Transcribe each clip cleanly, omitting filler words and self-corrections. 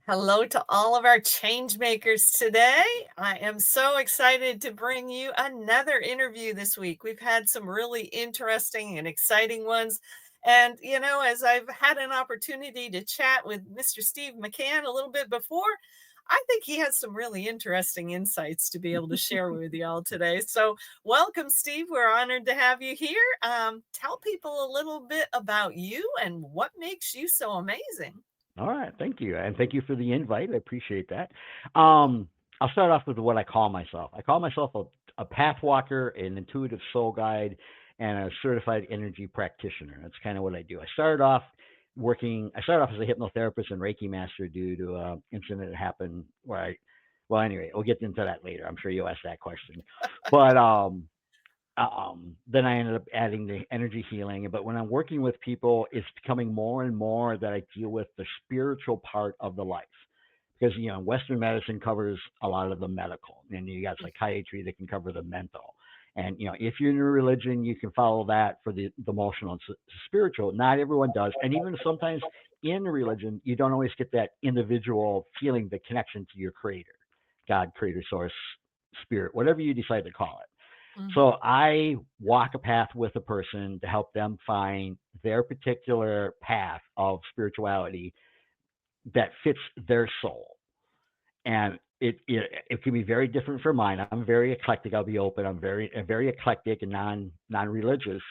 Hello to all of our change makers today. I am so excited to bring you another interview this week. We've had some really interesting and exciting ones. And, as I've had an opportunity to chat with Mr. Steve McCann a little bit before, I think he has some really interesting insights to be able to share with you all today. So, welcome, Steve. We're honored to have you here. Tell people a little bit about you and what makes you so amazing. All right, thank you, and thank you for the invite. I appreciate that. Yeah. I'll start off with what I call myself. I call myself a path walker, an intuitive soul guide, and a certified energy practitioner. That's kind of what I do. I started off as a hypnotherapist and Reiki master due to an incident that happened where well, anyway, we'll get into that later. I'm sure you'll ask that question, but then I ended up adding the energy healing. But when I'm working with people, it's becoming more and more that I deal with the spiritual part of the life. Because, Western medicine covers a lot of the medical, and you got psychiatry that can cover the mental. And, if you're in a religion, you can follow that for the emotional and spiritual. Not everyone does. And even sometimes in a religion, you don't always get that individual feeling, the connection to your creator, God, creator, source, spirit, whatever you decide to call it. Mhm. So I walk a path with a person to help them find their particular path of spirituality that fits their soul. And it can be very different from mine. I'm very eclectic. I'll be open. I'm very eclectic and non-religious.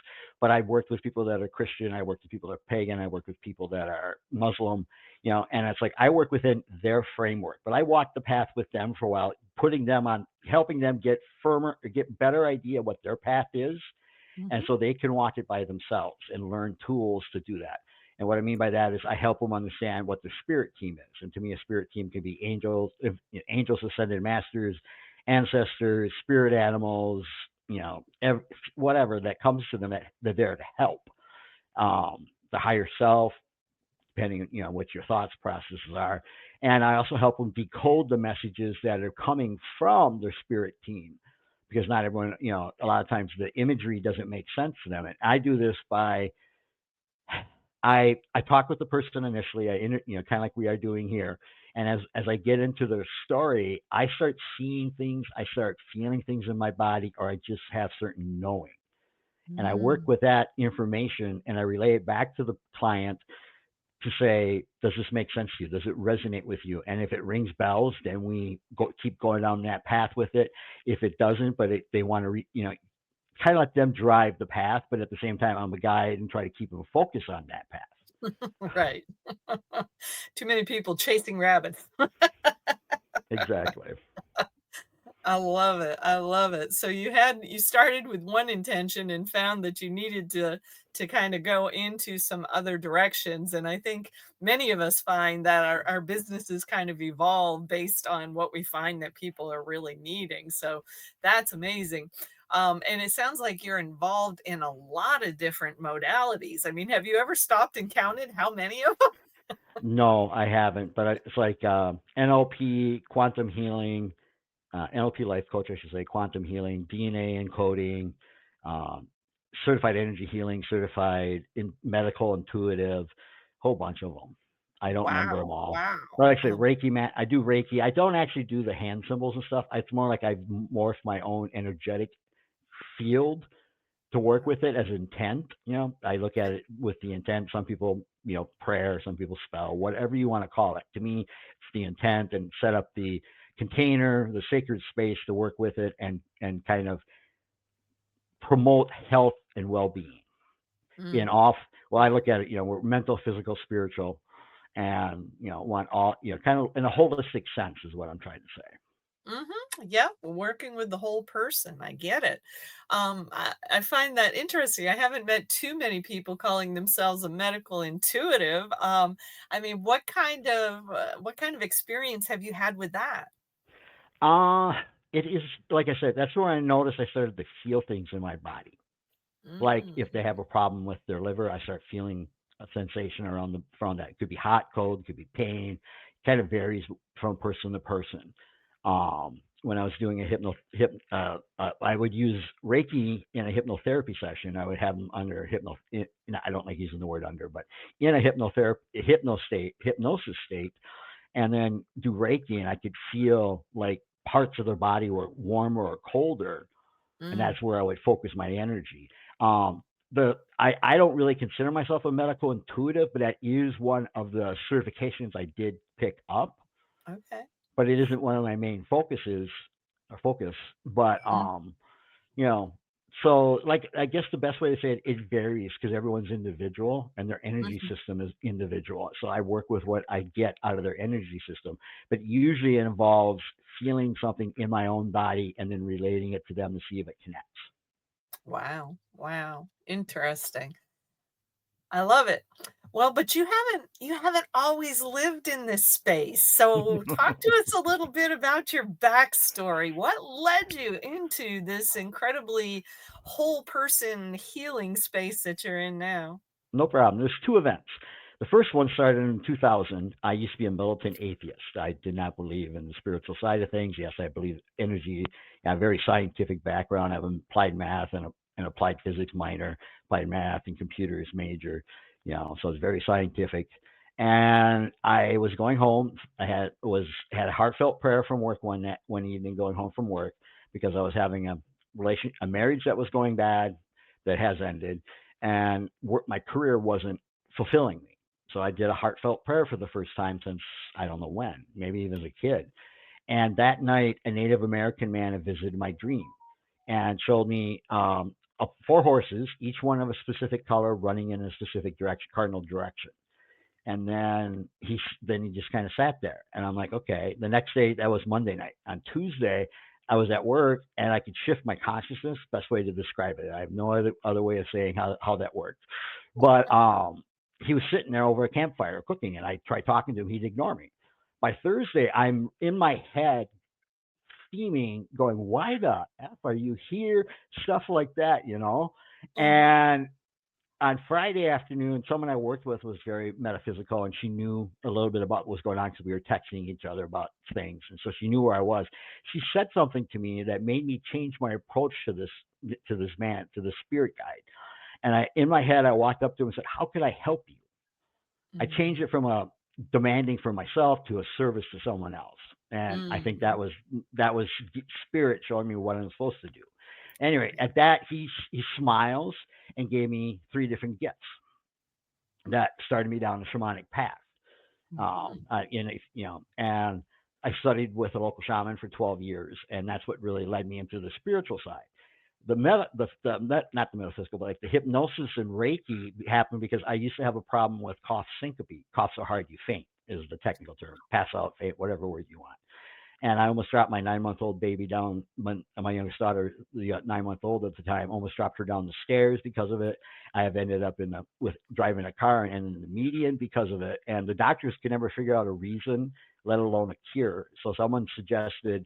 But I've worked with people that are Christian. I worked with people that are pagan. I work with people that are Muslim. And it's like I work within their framework. But I walk the path with them for a while, putting them on, helping them get firmer, get better idea what their path is, and Mhm. so they can walk it by themselves and learn tools to do that. And what I mean by that is I help them understand what the spirit team is. And to me, a spirit team can be angels, ascended masters, ancestors, spirit animals, whatever that comes to them that they're there to help. The higher self, depending, what your thoughts processes are. And I also help them decode the messages that are coming from their spirit team, because not everyone, a lot of times the imagery doesn't make sense to them. And I do this by I talk with the person initially, kind of like we are doing here, and as I get into their story, I start seeing things, I start feeling things in my body, or I just have certain knowing, and I work Mm. with that information and I relay it back to the client to say, does this make sense to you? Does it resonate with you? And if it rings bells, then we keep going down that path with it. If it doesn't, but they want to, kind of let them drive the path, but at the same time, I'm a guide and try to keep them focused on that path. Right. Too many people chasing rabbits. Exactly. I love it. I love it. So you started with one intention and found that you needed to kind of go into some other directions. And I think many of us find that our businesses kind of evolve based on what we find that people are really needing. So that's amazing. And it sounds like you're involved in a lot of different modalities. I mean, have you ever stopped and counted how many of them? No, I haven't, but it's like NLP, quantum healing, NLP life coach, I should say, quantum healing, DNA encoding, um, certified energy healing, certified in medical intuitive, whole bunch of them. I don't remember them Wow. all. But Wow. like I say, Reiki, I do Reiki. I don't actually do the hand symbols and stuff. It's more like I've morphed my own energetic field to work with it as intent. I look at it with the intent. Some people, prayer, some people spell, whatever you want to call it. To me, it's the intent, and set up the container, the sacred space to work with it, and kind of promote health and well-being in Mm. off. Well, I look at it, we're mental, physical, spiritual, and want all, kind of in a holistic sense is what I'm trying to say. Mhm. Yeah, working with the whole person. I get it. I find that interesting. I haven't met too many people calling themselves a medical intuitive. I mean, what kind of experience have you had with that? Uh it is, like I said, that's where I noticed I started to feel things in my body. Like Mm. if they have a problem with their liver, I start feeling a sensation around the front. That it could be hot, cold, it could be pain. Kind of varies from person to person. When I was doing a I would use Reiki in a hypnotherapy session. I would have them under I don't like using the word under, but in a hypnosis state, and then do Reiki, and I could feel like parts of their body were warmer or colder, and Mm, that's where I would focus my energy. Um, I don't really consider myself a medical intuitive, but that is one of the certifications I did pick up, okay. but it isn't one of my main focuses or focus. But Mm, you know, so like I guess the best way to say it, it varies because everyone's individual and their energy mhm. system is individual. So I work with what I get out of their energy system, but usually it involves feeling something in my own body and then relating it to them to see if it connects. Wow, wow, interesting. I love it. Well, but you haven't always lived in this space. So talk to us a little bit about your backstory. What led you into this incredibly whole person healing space that you're in now? No problem. There's two events. The first one started in 2000. I used to be a militant atheist. I did not believe in the spiritual side of things. Yes, I believe energy. I have a very scientific background. I have an applied math and an applied physics minor, applied math and computers major. So it's very scientific. And I was going home. I had a heartfelt prayer from work one evening going home from work because I was having a marriage that was going bad that has ended, and my career wasn't fulfilling me. So I did a heartfelt prayer for the first time since I don't know when, maybe even as a kid. And that night, a Native American man had visited my dream and showed me four horses, each one of a specific color, running in a specific direction, cardinal direction. And then he just kind of sat there, and I'm like, okay. The next day, that was Monday night. On Tuesday, I was at work, and I could shift my consciousness. Best way to describe it. I have no other way of saying how that worked. But he was sitting there over a campfire cooking, and I tried talking to him. He'd ignore me. By Thursday, I'm in my head steaming, going, "Why the f are you here?" Stuff like that. Mhm. And on Friday afternoon, someone I worked with was very metaphysical, and she knew a little bit about what was going on because we were texting each other about things, and so she knew where I was. She said something to me that made me change my approach to this man, to the spirit guide. And in my head, I walked up to him and said, "How could I help you?" I changed Mm, it from a demanding for myself to a service to someone else, and I think mm. that was spirit showing me what I'm supposed to do. Anyway, at that he smiles and gave me three different gifts that started me down the shamanic path. Mhm. And I studied with a local shaman for 12 years, and that's what really led me into the spiritual side. Not the metaphysical, but like the hypnosis and Reiki happened because I used to have a problem with cough syncope. Cough so hard you faint is the technical term. Pass out, faint, whatever word you want. And I almost dropped my 9-month-old baby down. My youngest daughter, the 9-month-old at the time, almost dropped her down the stairs because of it. I have ended up with driving a car and in the median because of it. And the doctors could never figure out a reason, let alone a cure. So someone suggested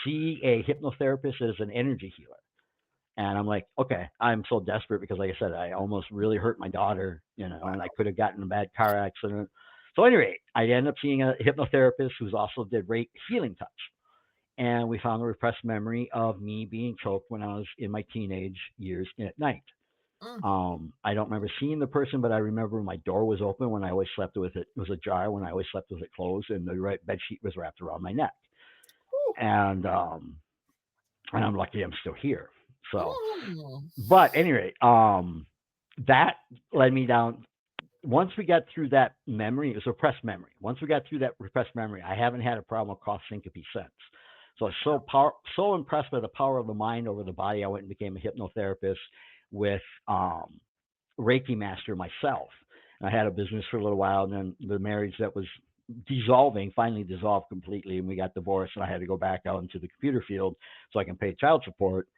see a hypnotherapist as an energy healer. And I'm like, okay, I'm so desperate because, like I said, I almost really hurt my daughter, and I Wow. could have gotten in a bad car accident. So anyway, I ended up seeing a hypnotherapist who's also did rate healing touch, and we found a repressed memory of me being choked when I was in my teenage years at night. Mm. I don't remember seeing the person, but I remember my door was open when I always slept with it. It was ajar when I always slept with it closed, and the right bed sheet was wrapped around my neck. Ooh. And I'm lucky I'm still here. So, Mm. but anyway, that led me down. Once we got through that memory, it was repressed memory. Once we got through that repressed memory, I haven't had a problem with cough syncope since. So I was so impressed by the power of the mind over the body, I went and became a hypnotherapist with Reiki master myself. And I had a business for a little while, and then the marriage that was dissolving finally dissolved completely, and we got divorced, and I had to go back out into the computer field so I can pay child support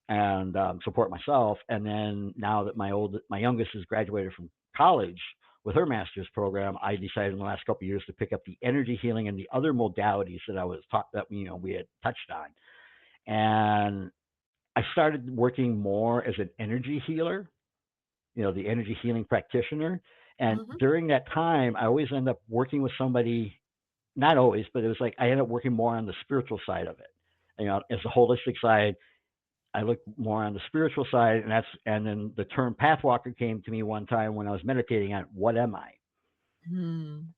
and support myself. And then now that my youngest has graduated from college with her master's program, I decided in the last couple of years to pick up the energy healing and the other modalities that I was taught that we had touched on. And I started working more as an energy healer, the energy healing practitioner. And Mhm. during that time, I always end up working with somebody. Not always, but it was like I ended up working more on the spiritual side of it. As a holistic side, I look more on the spiritual side, and then the term pathwalker came to me one time when I was meditating on what am I? Mm.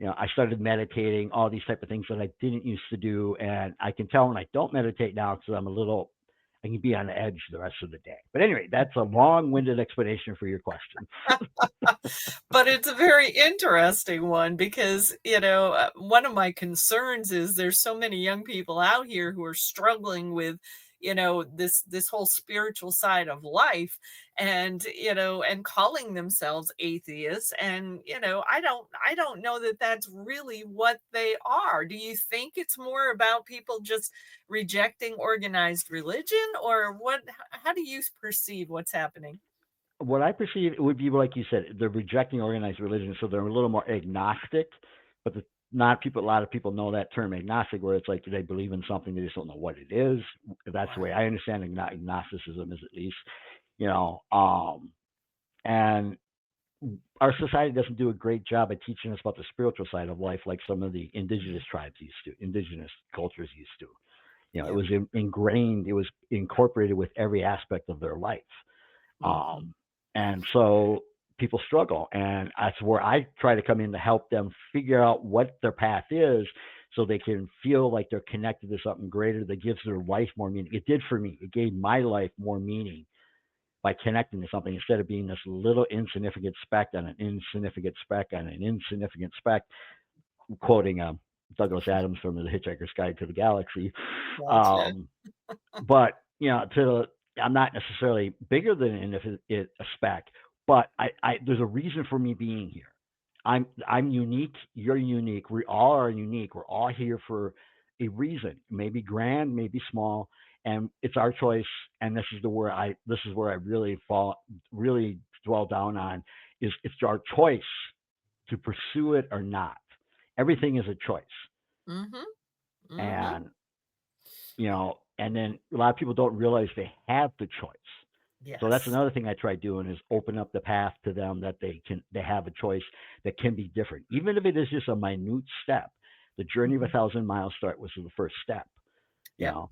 I started meditating, all these type of things that I didn't used to do, and I can tell when I don't meditate now because I can be on edge the rest of the day. But anyway, that's a long-winded explanation for your question. But it's a very interesting one because, one of my concerns is there's so many young people out here who are struggling with, this whole spiritual side of life and, and calling themselves atheists. And, I don't know that that's really what they are. Do you think it's more about people just rejecting organized religion, or how do you perceive what's happening? What I perceive it would be like you said, they're rejecting organized religion, so they're a little more agnostic. But a lot of people know that term agnostic, where it's like they believe in something, they just don't know what it is. That's the way Right. I understand agnosticism is, at least, you know. And our society doesn't do a great job at teaching us about the spiritual side of life, like some of the indigenous tribes used to, indigenous cultures used to. It Yeah. was ingrained, it was incorporated with every aspect of their life. Mhm. Um, and so people struggle, and that's where I try to come in to help them figure out what their path is, so they can feel like they're connected to something greater that gives their life more meaning. It did for me. It gave my life more meaning by connecting to something, instead of being this little insignificant speck on an insignificant speck on an insignificant speck, quoting Douglas Adams from The Hitchhiker's Guide to the Galaxy. Gotcha. Um, but to I'm not necessarily bigger than a speck, but there's a reason for me being here. I'm unique. You're unique. We all are unique. We're all here for a reason. Maybe grand, maybe small, and it's our choice. And this is where I really dwell down on, is it's our choice to pursue it or not. Everything is a choice, Mhm. Mhm. and and then a lot of people don't realize they have the choice. So that's Yes. another thing I try doing, is open up the path to them, that they have a choice that can be different, even if it is just a minute step. The journey of a Mhm. thousand miles start with the first step. You Yep. know,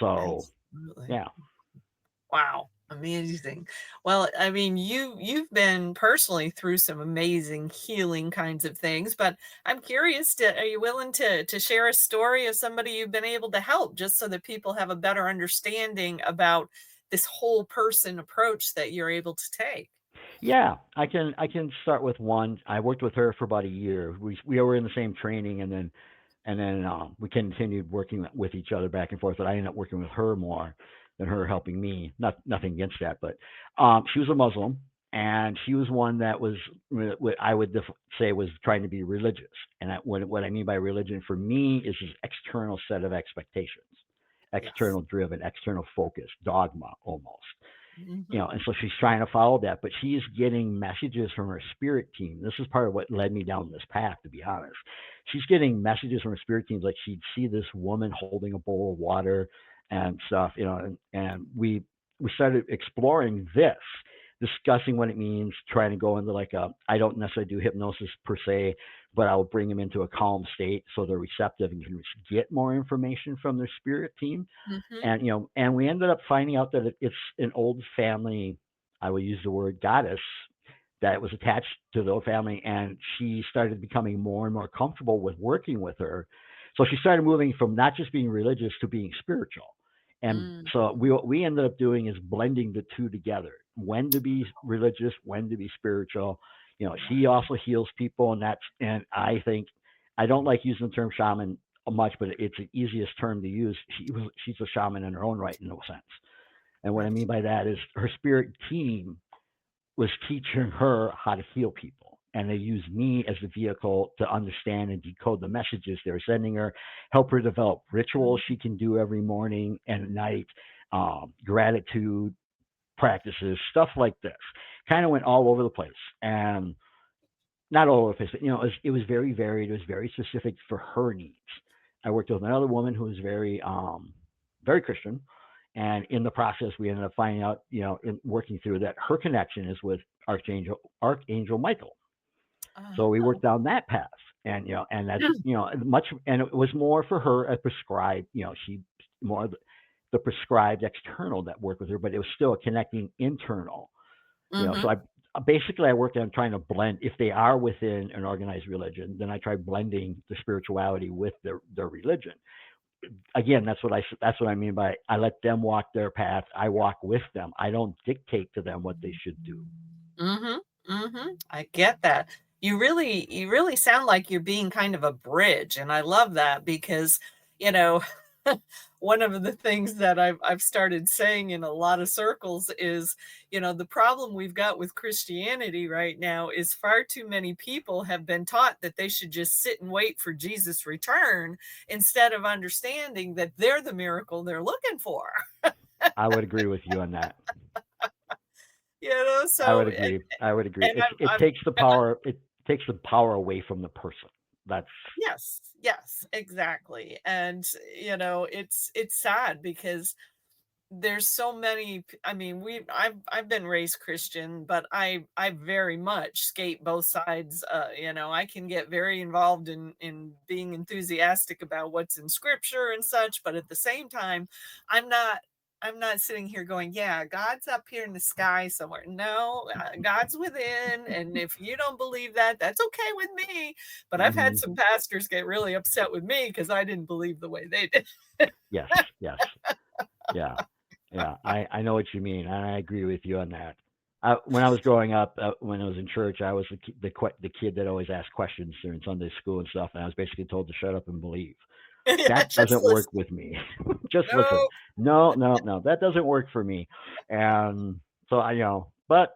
so Absolutely. yeah, Wow. Amazing. Well, I mean, you've been personally through some amazing healing kinds of things, but I'm curious, are you willing to share a story of somebody you've been able to help, just so that people have a better understanding about this whole person approach that you're able to take? yeah. I can start with one. I worked with her for about a year. We were in the same training, and then we continued working with each other back and forth. But I ended up working with her more than her helping me. Nothing against that, but she was a Muslim, and she was one that was what I would say was trying to be religious. And what I mean by religion for me is this external set of expectations, Yes. external driven, external focus, dogma almost. Mhm. And so she's trying to follow that, but she's getting messages from her spirit team. This is part of what led me down this path, to be honest. She's getting messages from her spirit teams, like she'd see this woman holding a bowl of water and stuff, and we started exploring this, discussing what it means, trying to go into like I don't necessarily do hypnosis per se, but I will bring them into a calm state so they're receptive and can get more information from their spirit team. Mhm. And we ended up finding out that it's an old family, I will use the word goddess, that was attached to the old family, and she started becoming more and more comfortable with working with her. So she started moving from not just being religious to being spiritual. And so Mhm. we ended up doing is blending the two together: when to be religious, when to be spiritual. She Wow. also heals people, and I think, I don't like using the term shaman much, but it's the easiest term to use. She's a shaman in her own right, in no sense. And what I Right. mean by that is, her spirit team was teaching her how to heal people. And they used me as the vehicle to understand and decode the messages they were sending her, help her develop rituals Mhm. she can do every morning and night, gratitude practices, stuff like this. Kind of went all over the place. And not all over the place, but it was very varied. It was very specific for her needs. I worked with another woman who was very Christian, and in the process, we ended up finding out, in working through that, her connection is with Archangel Michael. So we Oh. worked down that path, and that's much, and it was more for her a prescribed, she more the prescribed external that worked with her, but it was still a connecting internal. So Mhm. basically I work on trying to blend. If they are within an organized religion, then I try blending the spirituality with their religion. Again, that's what I mean by I let them walk their path. I walk with them. I don't dictate to them what they should do. Mhm, mhm. I get that. You really sound like you're being kind of a bridge, and I love that because, you know, one of the things that I've started saying in a lot of circles is, the problem we've got with Christianity right now is far too many people have been taught that they should just sit and wait for Jesus' return instead of understanding that they're the miracle they're looking for. I would agree with you on that. I So would agree. I would agree. and It I'm takes the power. It takes the power away from the person. That's Yes, yes, exactly, and, it's sad because there's so many I mean, I've been raised Christian, but I very much skate both sides, I can get very involved in being enthusiastic about what's in scripture and such, but at the same time, I'm not I'm not sitting here going, "Yeah, God's up here in the sky somewhere." No, God's within, and if you don't believe that, that's okay with me, but I've had hmm some pastors get really upset with me because I didn't believe the way they did. yes, yes, yeah, yeah. I know what you mean, and I agree with you on that. When I was growing up, when I was in church, I was the kid that always asked questions during Sunday school and stuff, and I was basically told to shut up and believe. Yeah, That just doesn't work listen. with me. Just listen. No. No, no, no. That doesn't work for me. And so but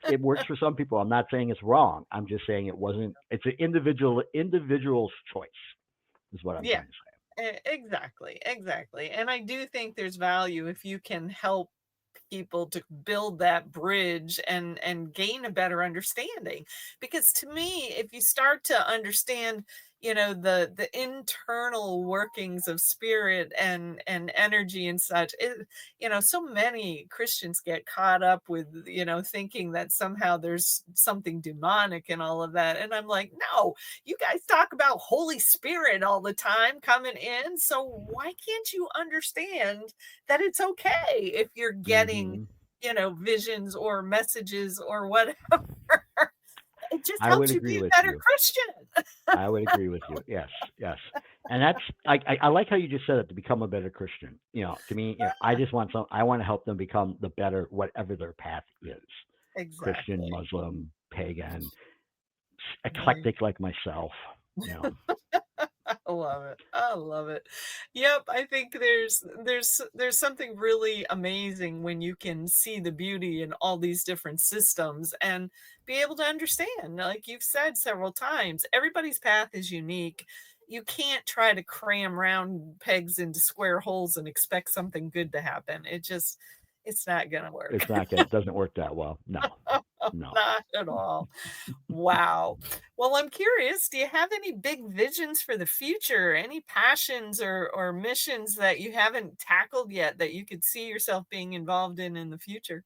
it works for some people. I'm not saying it's wrong. I'm just saying it wasn't. It's an individual's choice, is what I'm Yeah, trying to say. exactly, exactly, and I do think there's value if you can help people to build that bridge and gain a better understanding, because to me, if you start to understand, the internal workings of spirit and energy and such, so many Christians get caught up with, thinking that somehow there's something demonic and all of that, and I'm like, no, you guys talk about Holy Spirit all the time coming in, so why can't you understand that it's okay if you're getting, hmm visions or messages or whatever. It just I would helps you agree be with a better you. Christian. I would agree with you. Yes, yes. And that's I like how you just said it to become a better Christian. To me, I want to help them become the better whatever their path is. Christian, Exactly. Muslim, pagan, Right. eclectic like myself. You know, I love it. I love it. Yep, I think there's something really amazing when you can see the beauty in all these different systems and be able to understand. Like you've said several times, everybody's path is unique. You can't try to cram round pegs into square holes and expect something good to happen. It's not gonna work. it's not good. It doesn't work that well. No, no. Not at all. Wow. Well, I'm curious, do you have any big visions for the future? Any passions or missions that you haven't tackled yet that you could see yourself being involved in the future?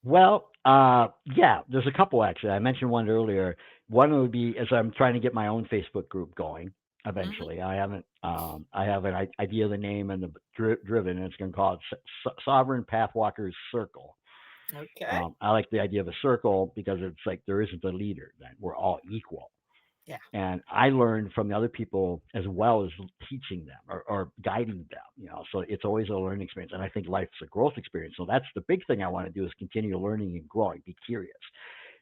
Well, yeah, there's a couple actually. I mentioned one earlier. One would be as I'm trying to get my own Facebook group going Mhm. eventually. I haven't, I have an idea of the name and the driven, and it's going to call it Sovereign Pathwalkers Circle. Okay. I like the idea of a circle because it's like there isn't a leader, then we're all equal. Yeah. And I learned from the other people as well as teaching them or guiding them. So it's always a learning experience. And I think life's a growth experience. So that's the big thing I want to do is continue learning and growing, be curious.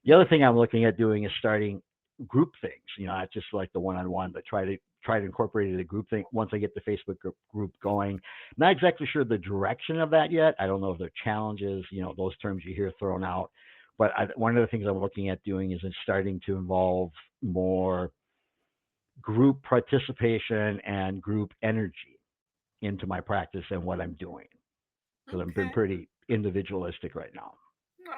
The other thing I'm looking at doing is starting group things, not just like the one-on-one, but try to incorporate it a group thing once I get the Facebook group going. Not exactly sure the direction of that yet. I don't know if there are challenges, those terms you hear thrown out. But one of the things I'm looking at doing is starting to involve more group participation and group energy into my practice and what I'm doing because I've been Okay. pretty individualistic right now.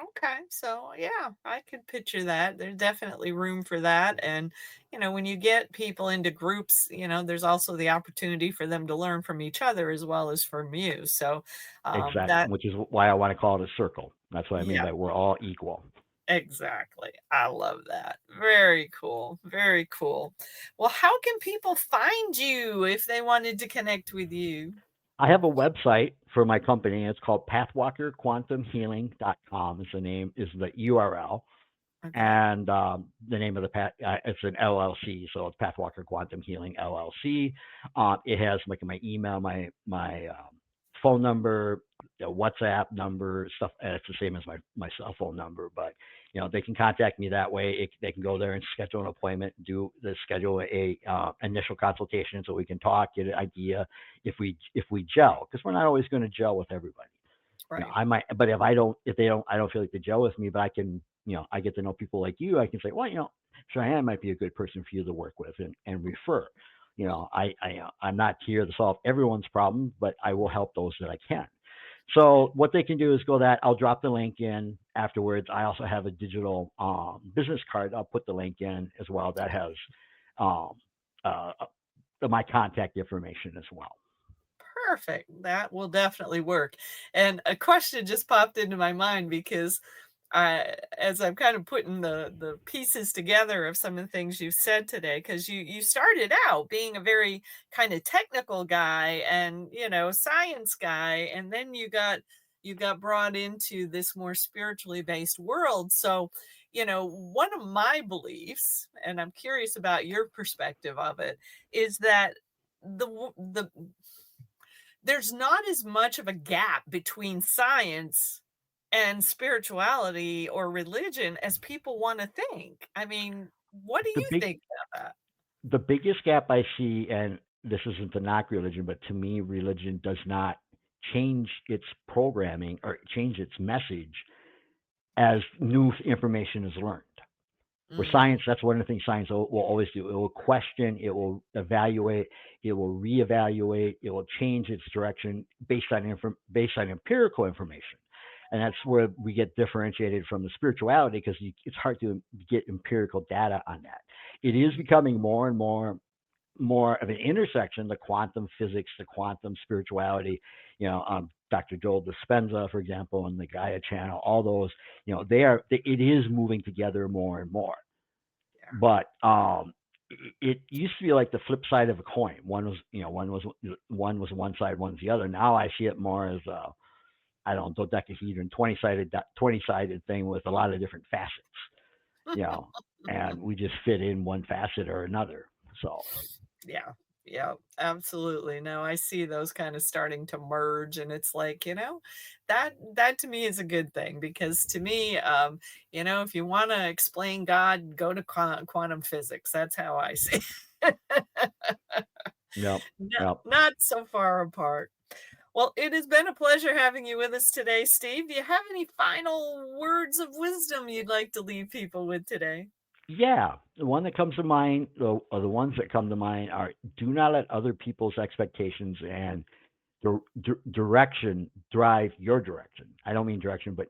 Okay. So, yeah, I could picture that. There's definitely room for that. And, when you get people into groups, there's also the opportunity for them to learn from each other as well as from you. So, Exactly, that, which is why I want to call it a circle. That's what I mean yeah. by we're all equal. Exactly. I love that. Very cool. Very cool. Well, how can people find you if they wanted to connect with you? I have a website for my company. It's called pathwalkerquantumhealing.com. Is the name, is the URL. Okay. And the name of the it's an LLC, so it's Pathwalker Quantum Healing LLC. It has like my email, my phone number, the WhatsApp number, stuff. It's the same as my cell phone number, but they can contact me that way. They can go there and schedule an appointment, schedule a initial consultation so we can talk, get an idea if we gel, because we're not always going to gel with everybody. Right. I might, but if I don't feel like they gel with me, but I can, I get to know people like you. I can say, well, Cheyenne might be a good person for you to work with and refer. I'm not here to solve everyone's problem, but I will help those that I can. So what they can do is go that. I'll drop the link in afterwards. I also have a digital business card. I'll put the link in as well. That has um, uh, my contact information as well. Perfect. That will definitely work. And a question just popped into my mind because as I'm kind of putting the pieces together of some of the things you said today, because you started out being a very kind of technical guy and science guy, and then you got brought into this more spiritually based world. So, one of my beliefs, and I'm curious about your perspective of it, is that the there's not as much of a gap between science and spirituality or religion as people want to think. I mean, what do The you big think about that? the biggest gap I see, and this isn't to knock religion, but to me, religion does not change its programming or change its message as new information is learned. Where Mm, science, that's one of the things science will always do. It will question, it will evaluate, it will reevaluate, it will change its direction based on empirical information. And that's where we get differentiated from the spirituality, because it's hard to get empirical data on that. It is becoming more and more of an intersection, the quantum physics, the quantum spirituality. Dr. Joel Dispenza, for example, and the Gaia channel, all those, it is moving together more and more. yeah. But it used to be like the flip side of a coin. One was one side, one's the other. Now I see it more as I don't know, dodecahedron, 20-sided thing with a lot of different facets, you know, and we just fit in one facet or another. So Yeah. Yeah, absolutely. No, I see those kind of starting to merge and it's like, that to me is a good thing because to me, if you want to explain God, go to quantum physics. That's how I see it. yep, No, yep. not so far apart. Well, it has been a pleasure having you with us today, Steve. Do you have any final words of wisdom you'd like to leave people with today? Yeah, the one that comes to mind, or the ones that come to mind are: do not let other people's expectations and direction drive your direction. I don't mean direction, but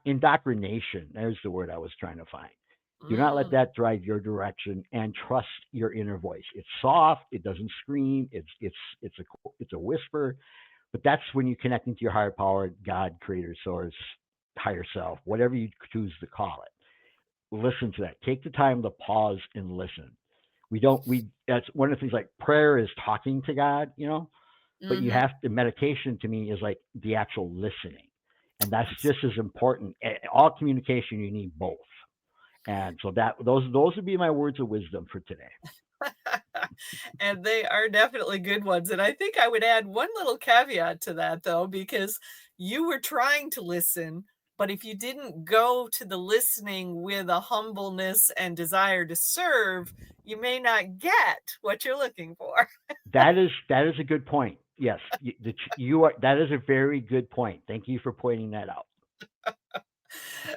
indoctrination. There's the word I was trying to find. Do not let Mm, that drive your direction, and trust your inner voice. It's soft. It doesn't scream. It's a whisper. But that's when you connect into your higher power, God, Creator, Source, higher self, whatever you choose to call it. Listen to that. Take the time to pause and listen. We don't. We That's one of the things. Like prayer is talking to God, but you mhm. have to, meditation to me is like the actual listening, and that's just as important. All communication, you need both. And so those would be my words of wisdom for today. And they are definitely good ones, and I think I would add one little caveat to that, though, because you were trying to listen, but if you didn't go to the listening with a humbleness and desire to serve, you may not get what you're looking for. That is a good point. Yes, you are. That is a very good point. Thank you for pointing that out.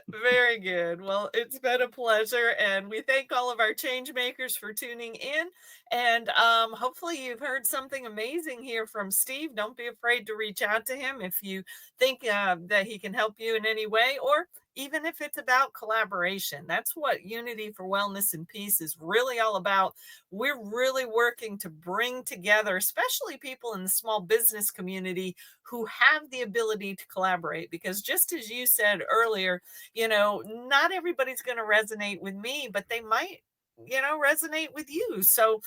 Very good. Well, it's been a pleasure, and we thank all of our change makers for tuning in. And hopefully, you've heard something amazing here from Steve. Don't be afraid to reach out to him if you think that he can help you in any way, or even if it's about collaboration. That's what Unity for Wellness and Peace is really all about. We're really working to bring together, especially people in the small business community who have the ability to collaborate. Because just as you said earlier, not everybody's going to resonate with me, but they might resonate with you. So,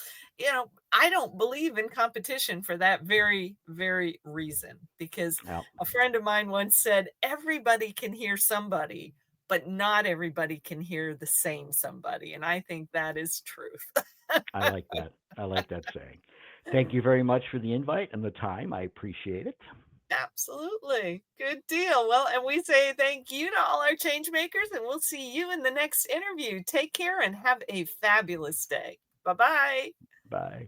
I don't believe in competition for that very, very reason. Because Yeah, a friend of mine once said, everybody can hear somebody, but not everybody can hear the same somebody. And I think that is truth. I like that. I like that saying. Thank you very much for the invite and the time. I appreciate it. Absolutely. Good deal. Well, and we say thank you to all our change makers, and we'll see you in the next interview. Take care and have a fabulous day. Bye bye. Bye.